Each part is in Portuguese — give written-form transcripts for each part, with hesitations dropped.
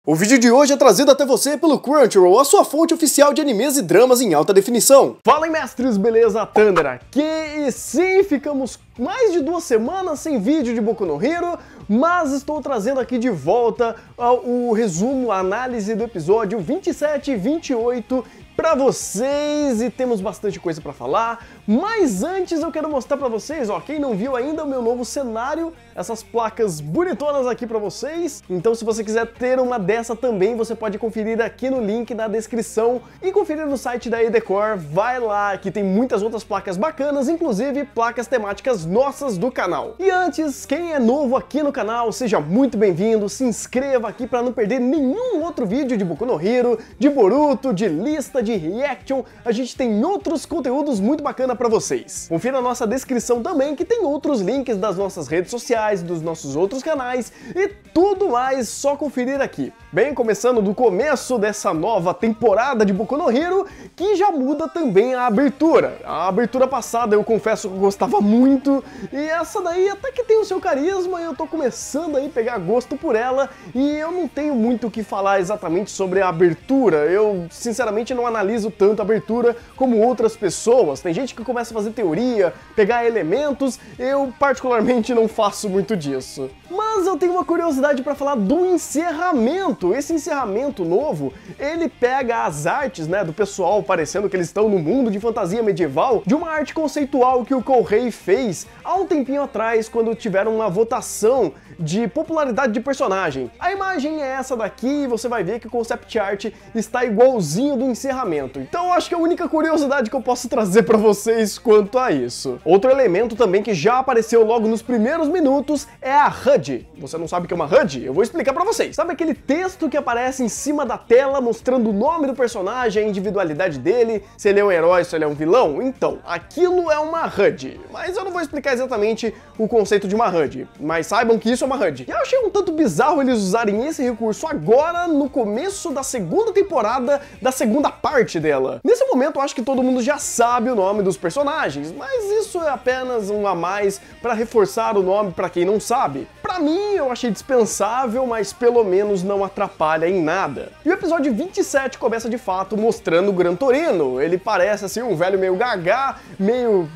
O vídeo de hoje é trazido até você pelo Crunchyroll, a sua fonte oficial de animes e dramas em alta definição. Fala aí, mestres, beleza? Thunder aqui, e sim, ficamos mais de 2 semanas sem vídeo de Boku no Hero, mas estou trazendo aqui de volta o resumo, a análise do episódio 27 e 28 pra vocês, e temos bastante coisa pra falar, mas antes eu quero mostrar pra vocês, ó, quem não viu ainda o meu novo cenário, essas placas bonitonas aqui pra vocês. Então se você quiser ter uma dessa também, você pode conferir aqui no link na descrição e conferir no site da Edecor, vai lá, que tem muitas outras placas bacanas, inclusive placas temáticas nossas do canal. E antes, quem é novo aqui no canal, seja muito bem-vindo, se inscreva aqui pra não perder nenhum outro vídeo de Boku no Hero, de Boruto, de lista, de reaction, a gente tem outros conteúdos muito bacana pra vocês. Confira a nossa descrição também, que tem outros links das nossas redes sociais, dos nossos outros canais e tudo mais, só conferir aqui. Bem, começando do começo dessa nova temporada de Boku no Hero, que já muda também a abertura. A abertura passada eu confesso que eu gostava muito, e essa daí até que tem o seu carisma, e eu tô começando aí a pegar gosto por ela, e eu não tenho muito o que falar exatamente sobre a abertura. Eu sinceramente não analiso tanto a abertura como outras pessoas. Tem gente que começa a fazer teoria, pegar elementos, eu particularmente não faço muito disso. Mas eu tenho uma curiosidade para falar do encerramento. Esse encerramento novo, ele pega as artes, né, do pessoal parecendo que eles estão no mundo de fantasia medieval, de uma arte conceitual que o Kohei fez há um tempinho atrás, quando tiveram uma votação de popularidade de personagem. A imagem é essa daqui, e você vai ver que o concept art está igualzinho do encerramento. Então eu acho que é a única curiosidade que eu posso trazer para vocês quanto a isso. Outro elemento também que já apareceu logo nos primeiros minutos é a HUD. Você não sabe o que é uma HUD? Eu vou explicar para vocês. Sabe aquele texto que aparece em cima da tela mostrando o nome do personagem, a individualidade dele, se ele é um herói, se ele é um vilão? Então, aquilo é uma HUD. Mas eu não vou explicar exatamente o conceito de uma HUD, mas saibam que isso é uma HUD. E eu achei um tanto bizarro eles usarem esse recurso agora, no começo da segunda temporada, da segunda parte dela. Nesse momento, eu acho que todo mundo já sabe o nome dos personagens, mas isso é apenas um a mais para reforçar o nome para quem não sabe. Pra mim, eu achei dispensável, mas pelo menos não atrapalha em nada. E o episódio 27 começa de fato mostrando o Gran Torino. Ele parece assim um velho meio gagá, meio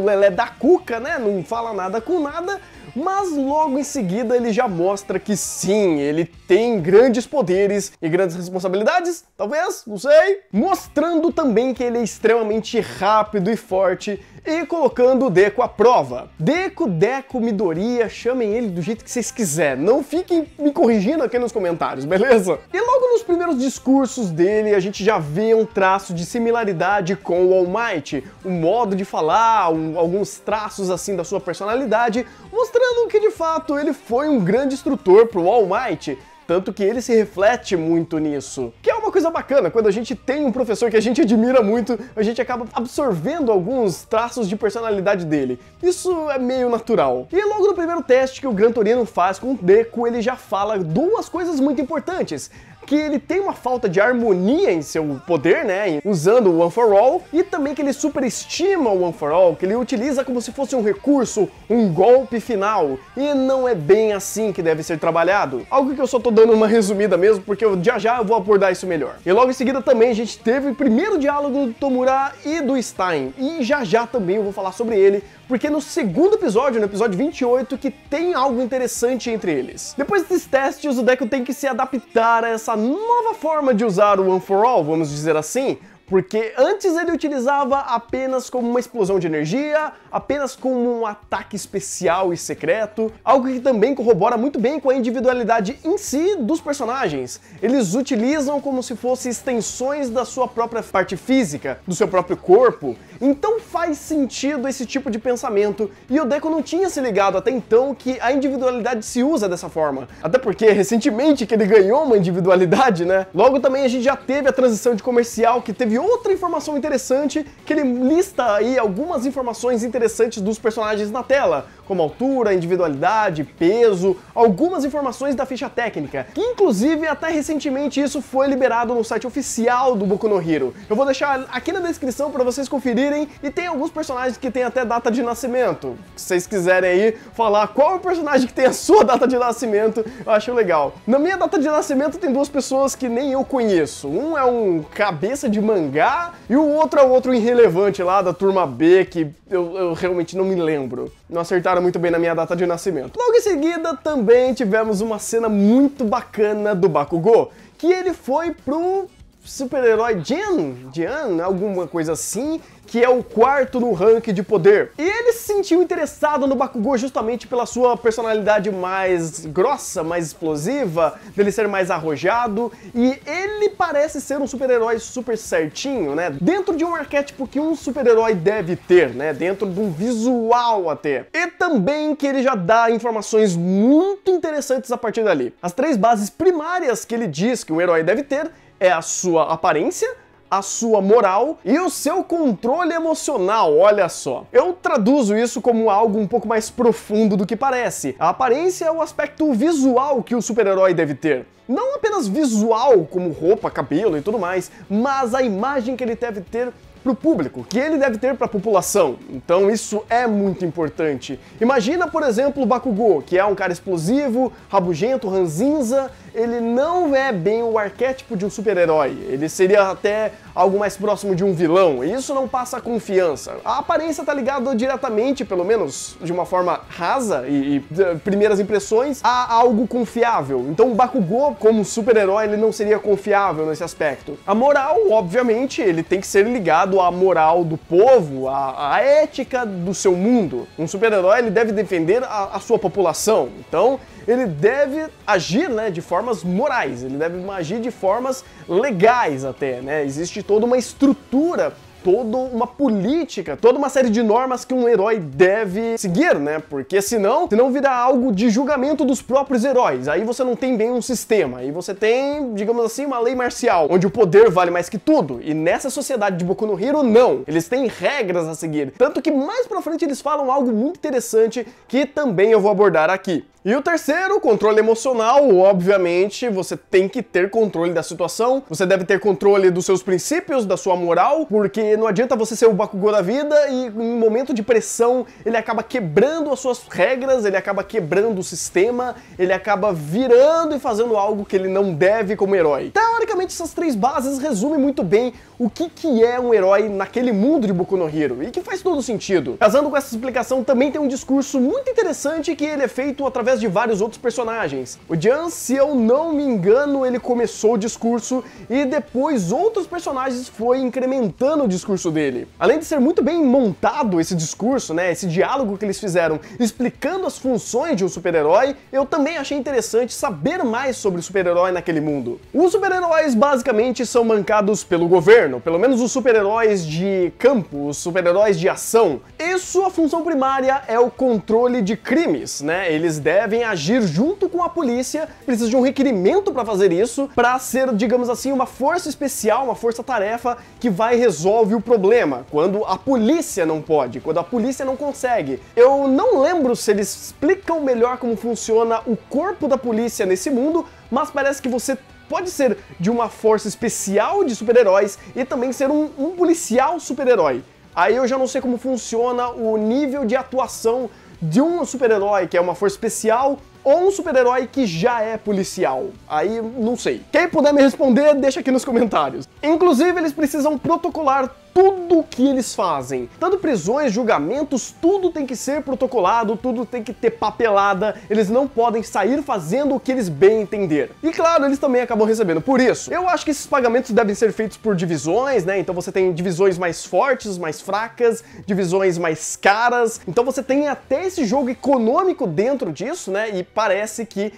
lelé da cuca, né? Não fala nada com nada. Mas logo em seguida ele já mostra que sim, ele tem grandes poderes e grandes responsabilidades, talvez, não sei. Mostrando também que ele é extremamente rápido e forte e colocando o Deku à prova. Deku, Deku, Midoriya, chamem ele do jeito que vocês quiserem. Não fiquem me corrigindo aqui nos comentários, beleza? E logo nos primeiros discursos dele, a gente já vê um traço de similaridade com o All Might. O modo de falar, alguns traços assim da sua personalidade, mostrando que de fato ele foi um grande instrutor pro All Might. Tanto que ele se reflete muito nisso. Que é uma coisa bacana, quando a gente tem um professor que a gente admira muito, a gente acaba absorvendo alguns traços de personalidade dele. Isso é meio natural. E logo no primeiro teste que o Gran Torino faz com o Deku, ele já fala 2 coisas muito importantes. Que ele tem uma falta de harmonia em seu poder, né, usando o One for All, e também que ele superestima o One for All, que ele utiliza como se fosse um recurso, um golpe final, e não é bem assim que deve ser trabalhado. Algo que eu só tô dando uma resumida mesmo, porque já eu vou abordar isso melhor. E logo em seguida também a gente teve o primeiro diálogo do Tomura e do Stein, e já também eu vou falar sobre ele, porque no segundo episódio, no episódio 28, que tem algo interessante entre eles. Depois desses testes, o Deku tem que se adaptar a essa nova forma de usar o One for All, vamos dizer assim, porque antes ele utilizava apenas como uma explosão de energia, apenas como um ataque especial e secreto, algo que também corrobora muito bem com a individualidade em si dos personagens. Eles utilizam como se fossem extensões da sua própria parte física, do seu próprio corpo, então faz sentido esse tipo de pensamento, e o Deku não tinha se ligado até então que a individualidade se usa dessa forma, até porque recentemente que ele ganhou uma individualidade, né? Logo também a gente já teve a transição de comercial, que teve outra informação interessante, que ele lista aí algumas informações interessantes dos personagens na tela, como altura, individualidade, peso, algumas informações da ficha técnica, que inclusive até recentemente isso foi liberado no site oficial do Boku no Hero. Eu vou deixar aqui na descrição para vocês conferirem, e tem alguns personagens que tem até data de nascimento. Se vocês quiserem aí falar qual é o personagem que tem a sua data de nascimento, eu acho legal. Na minha data de nascimento tem duas pessoas que nem eu conheço. Um é um cabeça de mangá e o outro é outro irrelevante lá da turma B que eu realmente não me lembro. Não acertaram muito bem na minha data de nascimento. Logo em seguida também tivemos uma cena muito bacana do Bakugou, que ele foi pro super-herói Jian, alguma coisa assim, que é o quarto no ranking de poder. E ele se sentiu interessado no Bakugou justamente pela sua personalidade mais grossa, mais explosiva, dele ser mais arrojado, e ele parece ser um super-herói super certinho, né? Dentro de um arquétipo que um super-herói deve ter, né? Dentro de um visual até. E também que ele já dá informações muito interessantes a partir dali. As três bases primárias que ele diz que um herói deve ter é a sua aparência, a sua moral e o seu controle emocional, olha só. Eu traduzo isso como algo um pouco mais profundo do que parece. A aparência é o aspecto visual que o super-herói deve ter. Não apenas visual, como roupa, cabelo e tudo mais, mas a imagem que ele deve ter para o público, que ele deve ter para a população. Então isso é muito importante. Imagina, por exemplo, o Bakugou, que é um cara explosivo, rabugento, ranzinza. Ele não é bem o arquétipo de um super-herói. Ele seria até algo mais próximo de um vilão. E isso não passa confiança. A aparência tá ligada diretamente, pelo menos de uma forma rasa e primeiras impressões, a algo confiável. Então o Bakugou, como super-herói, ele não seria confiável nesse aspecto. A moral, obviamente, ele tem que ser ligado à moral do povo, à ética do seu mundo. Um super-herói, ele deve defender a sua população. Então ele deve agir, né, de formas morais, ele deve agir de formas legais até, né? Existe toda uma estrutura, toda uma política, toda uma série de normas que um herói deve seguir, né? Porque senão vira algo de julgamento dos próprios heróis. Aí você não tem bem um sistema, aí você tem, digamos assim, uma lei marcial, onde o poder vale mais que tudo. E nessa sociedade de Boku no Hero, não. Eles têm regras a seguir. Tanto que mais pra frente eles falam algo muito interessante que também eu vou abordar aqui. E o terceiro, controle emocional. Obviamente, você tem que ter controle da situação, você deve ter controle dos seus princípios, da sua moral, porque não adianta você ser o Bakugou da vida e em um momento de pressão ele acaba quebrando as suas regras, ele acaba quebrando o sistema, ele acaba virando e fazendo algo que ele não deve como herói. Teoricamente, essas três bases resumem muito bem o que é um herói naquele mundo de Boku no Hero, e que faz todo sentido. Casando com essa explicação, também tem um discurso muito interessante que ele é feito através de vários outros personagens. O Jian, se eu não me engano, ele começou o discurso e depois outros personagens foi incrementando o discurso dele. Além de ser muito bem montado esse discurso, né, esse diálogo que eles fizeram explicando as funções de um super-herói, eu também achei interessante saber mais sobre o super-herói naquele mundo. Os super-heróis basicamente são bancados pelo governo, pelo menos os super-heróis de campo, os super-heróis de ação. E sua função primária é o controle de crimes, né? Eles devem agir junto com a polícia, precisa de um requerimento para fazer isso, para ser, digamos assim, uma força especial, uma força-tarefa que vai e resolve o problema, quando a polícia não pode, quando a polícia não consegue. Eu não lembro se eles explicam melhor como funciona o corpo da polícia nesse mundo, mas parece que você pode ser de uma força especial de super-heróis e também ser um policial super-herói. Aí eu já não sei como funciona o nível de atuação de um super-herói que é uma força especial ou um super-herói que já é policial. Aí, não sei. Quem puder me responder, deixa aqui nos comentários. Inclusive, eles precisam protocolar tudo o que eles fazem. Tanto prisões, julgamentos, tudo tem que ser protocolado, tudo tem que ter papelada, eles não podem sair fazendo o que eles bem entender. E claro, eles também acabam recebendo por isso. Eu acho que esses pagamentos devem ser feitos por divisões, né? Então você tem divisões mais fortes, mais fracas, divisões mais caras. Então você tem até esse jogo econômico dentro disso, né? E parece que,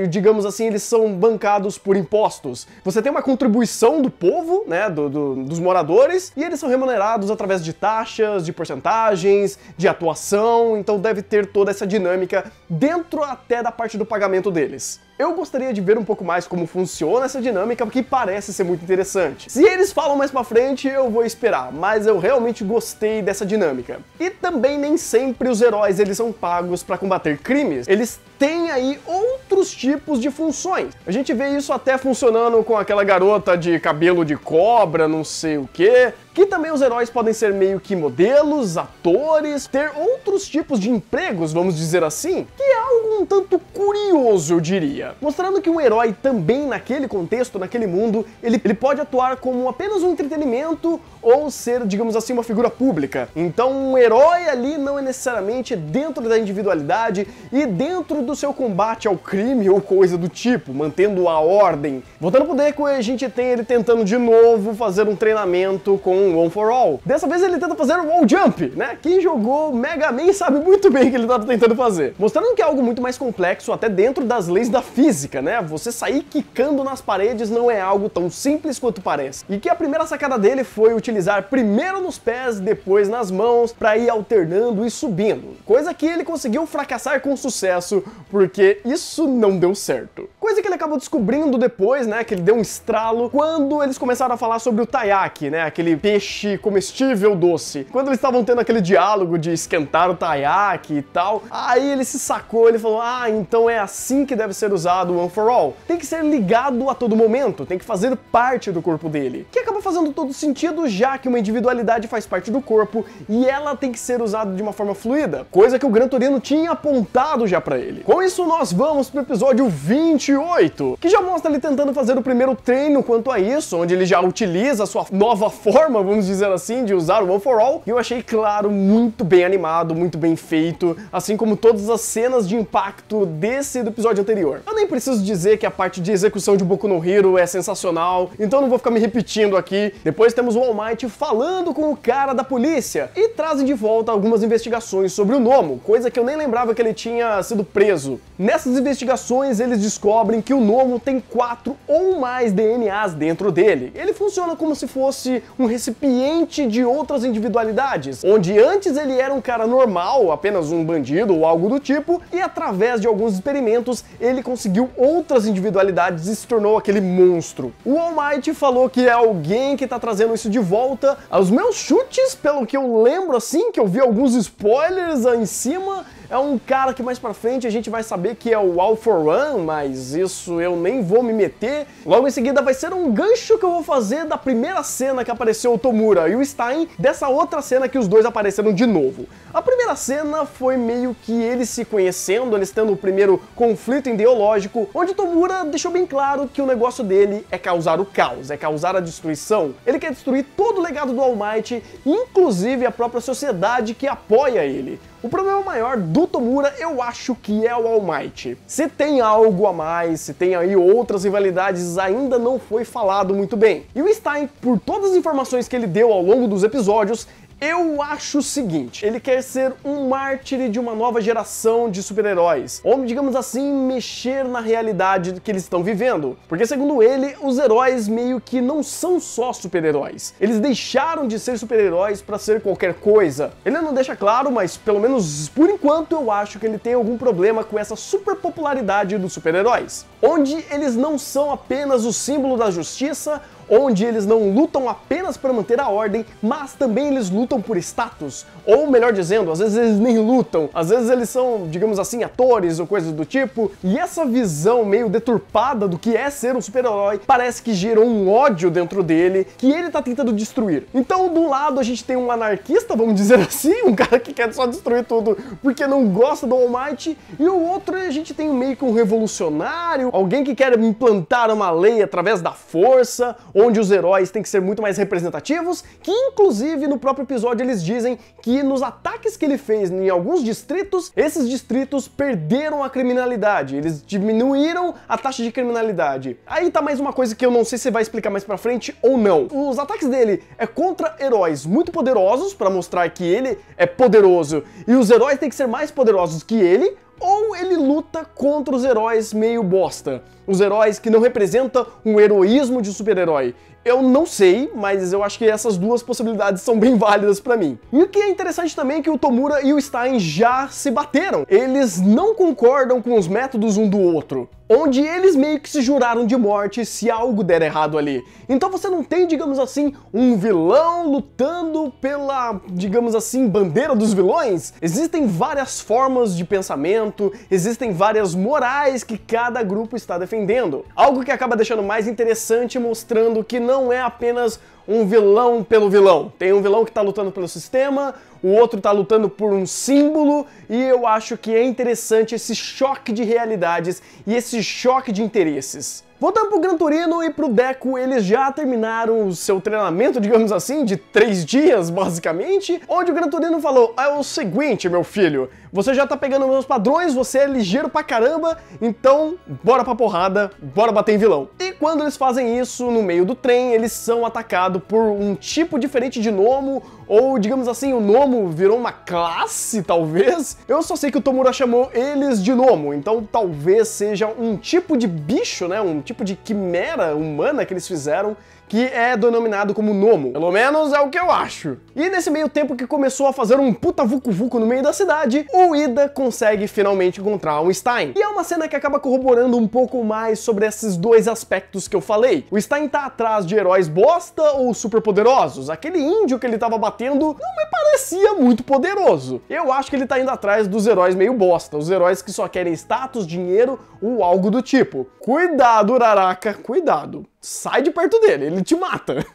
digamos assim, eles são bancados por impostos. Você tem uma contribuição do povo, né? Dos moradores, e eles são remunerados através de taxas, de porcentagens, de atuação, então deve ter toda essa dinâmica dentro até da parte do pagamento deles. Eu gostaria de ver um pouco mais como funciona essa dinâmica, porque parece ser muito interessante. Se eles falam mais pra frente, eu vou esperar, mas eu realmente gostei dessa dinâmica. E também nem sempre os heróis eles são pagos pra combater crimes, eles têm aí outros tipos de funções. A gente vê isso até funcionando com aquela garota de cabelo de cobra, não sei o que também os heróis podem ser meio que modelos, atores, ter outros tipos de empregos, vamos dizer assim, que é algo um tanto curioso, eu diria. Mostrando que um herói também naquele contexto, naquele mundo, ele pode atuar como apenas um entretenimento ou ser, digamos assim, uma figura pública. Então um herói ali não é necessariamente dentro da individualidade e dentro do seu combate ao crime ou coisa do tipo, mantendo a ordem. Voltando pro Deku, a gente tem ele tentando de novo fazer um treinamento com One for All. Dessa vez ele tenta fazer o wall jump, né? Quem jogou Mega Man sabe muito bem o que ele tá tentando fazer. Mostrando que é algo muito mais complexo até dentro das leis da física, né? Você sair quicando nas paredes não é algo tão simples quanto parece. E que a primeira sacada dele foi utilizar primeiro nos pés, depois nas mãos, pra ir alternando e subindo. Coisa que ele conseguiu fracassar com sucesso, porque isso não deu certo. Coisa que ele acabou descobrindo depois, né? Que ele deu um estralo quando eles começaram a falar sobre o taiyaki, né? Aquele peixe comestível doce. Quando eles estavam tendo aquele diálogo de esquentar o taiyaki e tal, aí ele se sacou, ele falou, ah, então é assim que deve ser usado o One for All. Tem que ser ligado a todo momento, tem que fazer parte do corpo dele. Que acaba fazendo todo sentido, já que uma individualidade faz parte do corpo e ela tem que ser usada de uma forma fluida, coisa que o Gran Torino tinha apontado já pra ele. Com isso nós vamos pro episódio 28, que já mostra ele tentando fazer o primeiro treino quanto a isso, onde ele já utiliza a sua nova forma, vamos dizer assim, de usar o One for All, e eu achei, claro, muito bem animado, muito bem feito, assim como todas as cenas de impacto do episódio anterior. Eu nem preciso dizer que a parte de execução de Boku no Hero é sensacional, então não vou ficar me repetindo aqui. Depois temos o All Might falando com o cara da polícia, e trazem de volta algumas investigações sobre o Nomo, coisa que eu nem lembrava que ele tinha sido preso. Nessas investigações eles descobrem que o Nomo tem 4 ou mais DNAs dentro dele. Ele funciona como se fosse um recipiente de outras individualidades, onde antes ele era um cara normal, apenas um bandido ou algo do tipo, e através de alguns experimentos ele conseguiu outras individualidades e se tornou aquele monstro. O All Might falou que é alguém que tá trazendo isso de volta. Aos meus chutes, pelo que eu lembro assim, que eu vi alguns spoilers aí em cima, é um cara que mais pra frente a gente vai saber que é o All for One, mas isso eu nem vou me meter. Logo em seguida vai ser um gancho que eu vou fazer da primeira cena que apareceu o Tomura e o Stein, dessa outra cena que os dois apareceram de novo. A primeira cena foi meio que eles se conhecendo, eles tendo o primeiro conflito ideológico, onde Tomura deixou bem claro que o negócio dele é causar o caos, é causar a destruição. Ele quer destruir todo o legado do All Might, inclusive a própria sociedade que apoia ele. O problema maior do Tomura, eu acho que é o All Might. Se tem algo a mais, se tem aí outras rivalidades, ainda não foi falado muito bem. E o Stein, por todas as informações que ele deu ao longo dos episódios, eu acho o seguinte, ele quer ser um mártir de uma nova geração de super-heróis, ou, digamos assim, mexer na realidade que eles estão vivendo. Porque, segundo ele, os heróis meio que não são só super-heróis. Eles deixaram de ser super-heróis para ser qualquer coisa. Ele não deixa claro, mas pelo menos por enquanto eu acho que ele tem algum problema com essa superpopularidade dos super-heróis, onde eles não são apenas o símbolo da justiça, onde eles não lutam apenas para manter a ordem, mas também eles lutam por status, ou melhor dizendo, às vezes eles nem lutam, às vezes eles são, digamos assim, atores ou coisas do tipo, e essa visão meio deturpada do que é ser um super-herói parece que gerou um ódio dentro dele que ele tá tentando destruir. Então, do lado a gente tem um anarquista, vamos dizer assim, um cara que quer só destruir tudo porque não gosta do All Might, e o outro a gente tem meio que um revolucionário, alguém que quer implantar uma lei através da força, onde os heróis têm que ser muito mais representativos, que inclusive no próprio episódio eles dizem que nos ataques que ele fez em alguns distritos, esses distritos perderam a criminalidade, eles diminuíram a taxa de criminalidade. Aí tá mais uma coisa que eu não sei se vai explicar mais pra frente ou não. Os ataques dele é contra heróis muito poderosos, pra mostrar que ele é poderoso, e os heróis têm que ser mais poderosos que ele, ou ele luta contra os heróis meio bosta, os heróis que não representam um heroísmo de super-herói. Eu não sei, mas eu acho que essas duas possibilidades são bem válidas pra mim. E o que é interessante também é que o Tomura e o Stein já se bateram. Eles não concordam com os métodos um do outro. onde eles meio que se juraram de morte se algo der errado ali. Então você não tem, digamos assim, um vilão lutando pela, digamos assim, bandeira dos vilões. Existem várias formas de pensamento, existem várias morais que cada grupo está defendendo. Algo que acaba deixando mais interessante, mostrando que não é apenas um vilão pelo vilão. Tem um vilão que tá lutando pelo sistema, o outro tá lutando por um símbolo, e eu acho que é interessante esse choque de realidades e esse choque de interesses. Voltando pro Gran Torino e pro Deco, eles já terminaram o seu treinamento, digamos assim, de 3 dias, basicamente, onde o Gran Torino falou: é o seguinte, meu filho, você já tá pegando meus padrões, você é ligeiro pra caramba, então bora pra porrada, bora bater em vilão. E quando eles fazem isso, no meio do trem, eles são atacados por um tipo diferente de gnomo, ou digamos assim, o gnomo virou uma classe, talvez? Eu só sei que o Tomura chamou eles de gnomo, então talvez seja um tipo de bicho, né, um tipo de quimera humana que eles fizeram, que é denominado como gnomo. Pelo menos é o que eu acho. E nesse meio tempo que começou a fazer um puta vucu-vucu no meio da cidade, o Iida consegue finalmente encontrar o Stein. E é uma cena que acaba corroborando um pouco mais sobre esses dois aspectos que eu falei. O Stein tá atrás de heróis bosta ou super poderosos? Aquele índio que ele tava batendo não me parecia muito poderoso. Eu acho que ele tá indo atrás dos heróis meio bosta, os heróis que só querem status, dinheiro ou algo do tipo. Cuidado, Uraraka, cuidado. Sai de perto dele, ele te mata.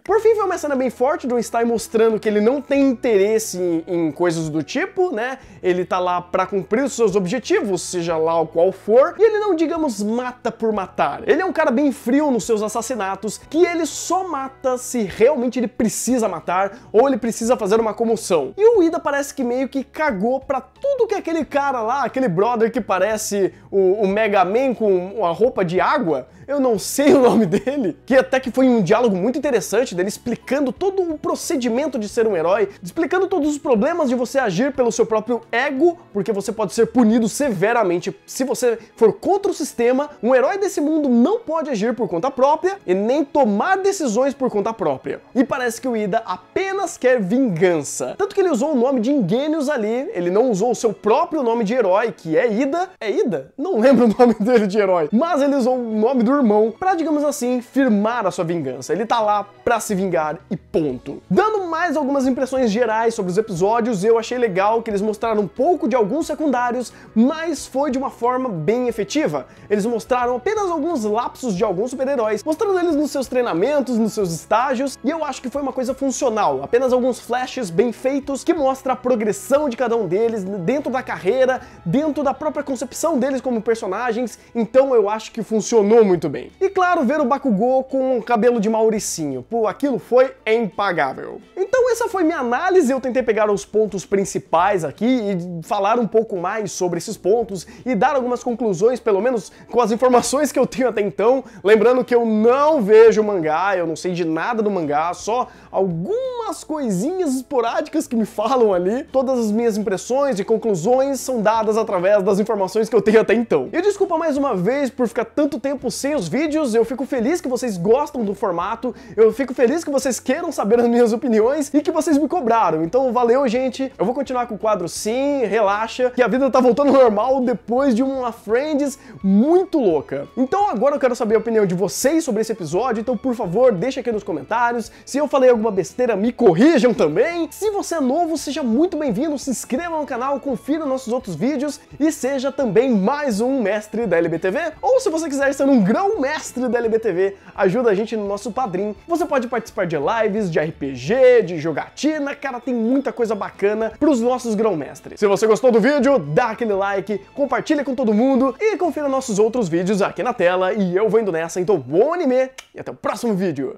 Por fim, foi uma cena bem forte do Stein mostrando que ele não tem interesse em coisas do tipo, né? Ele tá lá pra cumprir os seus objetivos, seja lá o qual for, e ele não, digamos, mata por matar. Ele é um cara bem frio nos seus assassinatos, que ele só mata se realmente ele precisa matar, ou ele precisa fazer uma comoção. E o Iida parece que meio que cagou pra tudo que aquele cara lá, aquele brother que parece o Mega Man com a roupa de água, eu não sei o nome dele, que até que foi um diálogo muito interessante dele explicando todo o procedimento de ser um herói, explicando todos os problemas de você agir pelo seu próprio ego, porque você pode ser punido severamente se você for contra o sistema. Um herói desse mundo não pode agir por conta própria e nem tomar decisões por conta própria. E parece que o Iida apenas quer vingança. Tanto que ele usou o nome de Ingenious ali, ele não usou o seu próprio nome de herói, que é Iida. É Iida? Não lembro o nome dele de herói, mas ele usou o nome do irmão pra, digamos assim, firmar a sua vingança. Ele tá lá pra se vingar e ponto. Dando mais algumas impressões gerais sobre os episódios, eu achei legal que eles mostraram um pouco de alguns secundários, mas foi de uma forma bem efetiva. Eles mostraram apenas alguns lapsos de alguns super-heróis, mostrando eles nos seus treinamentos, nos seus estágios, e eu acho que foi uma coisa funcional. Apenas alguns flashes bem feitos que mostram a progressão de cada um deles dentro da carreira, dentro da própria concepção deles como personagens, então eu acho que funcionou muito bem. E claro, ver o Bakugou com o cabelo de Mauricinho, pô, aquilo foi impagável. Então essa foi minha análise, eu tentei pegar os pontos principais aqui e falar um pouco mais sobre esses pontos e dar algumas conclusões, pelo menos com as informações que eu tenho até então, lembrando que eu não vejo mangá, eu não sei de nada do mangá, só algumas coisinhas esporádicas que me falam ali. Todas as minhas impressões e conclusões são dadas através das informações que eu tenho até então. E desculpa mais uma vez por ficar tanto tempo sem os vídeos, eu fico feliz que vocês gostam do formato, eu fico feliz que vocês queiram saber as minhas opiniões e que vocês me cobraram. Então valeu, gente, eu vou continuar com o quadro sim, relaxa, que a vida tá voltando ao normal depois de uma Friends muito louca. Então agora eu quero saber a opinião de vocês sobre esse episódio, então por favor, deixa aqui nos comentários. Se eu falei alguma besteira, me corrijam também. Se você é novo, seja muito bem-vindo, se inscreva no canal, confira nossos outros vídeos e seja também mais um mestre da LBTV. Ou se você quiser ser um grão-mestre da LBTV, ajuda a gente no nosso Padrim. Você pode participar de lives, de RPG, de jogatina, cara, tem muita coisa bacana pros nossos grão-mestres. Se você gostou do vídeo, dá aquele like, compartilha com todo mundo e confira nossos outros vídeos aqui na tela. E eu vou indo nessa, então bom anime e até o próximo vídeo!